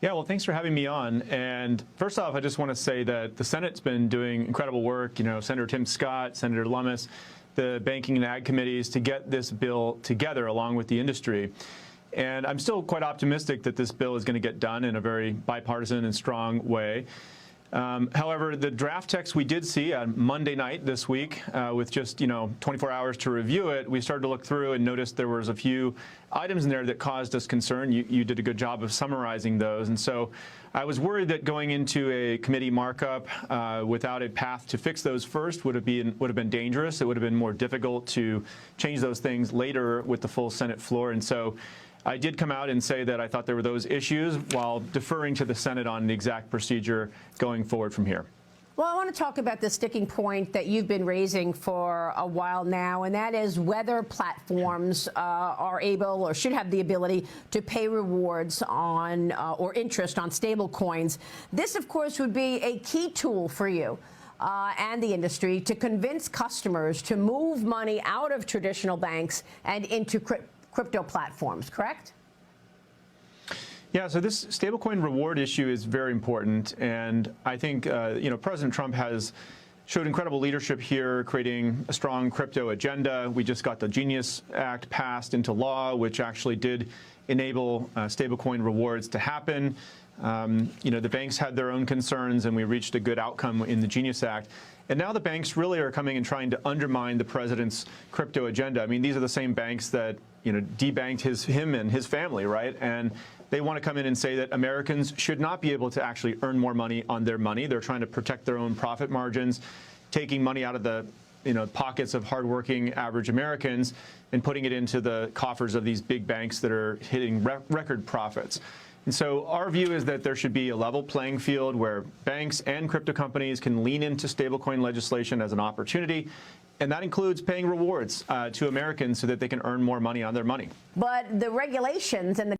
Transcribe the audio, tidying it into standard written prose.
Yeah, well, thanks for having me on. And first off, I just want to say that the Senate's been doing incredible work. You know, Senator Tim Scott, Senator Lummis, the Banking and Ag committees to get this bill together along with the industry. And I'm still quite optimistic that this bill is going to get done in a very bipartisan and strong way. However, the draft text we did see on Monday night this week, with just 24 hours to review it, we started to look through and noticed there was a few items in there that caused us concern. You did a good job of summarizing those, and so I was worried that going into a committee markup without a path to fix those first would have been dangerous. It would have been more difficult to change those things later with the full Senate floor, and so I did come out and say that I thought there were those issues while deferring to the Senate on the exact procedure going forward from here. Well, I want to talk about the sticking point that you've been raising for a while now, and that is whether platforms are able or should have the ability to pay rewards on or interest on stable coins. This, of course, would be a key tool for you and the industry to convince customers to move money out of traditional banks and into crypto platforms, correct? Yeah, so this stablecoin reward issue is very important, and I think President Trump has showed incredible leadership here, creating a strong crypto agenda. We just got the Genius Act passed into law, which actually did enable stablecoin rewards to happen. The banks had their own concerns, and we reached a good outcome in the Genius Act. And now the banks really are coming and trying to undermine the president's crypto agenda. I mean, these are the same banks that debanked him and his family, right? And they want to come in and say that Americans should not be able to actually earn more money on their money. They're trying to protect their own profit margins, taking money out of the pockets of hardworking average Americans and putting it into the coffers of these big banks that are hitting record profits. And so our view is that there should be a level playing field where banks and crypto companies can lean into stablecoin legislation as an opportunity, and that includes paying rewards to Americans so that they can earn more money on their money. But the regulations and the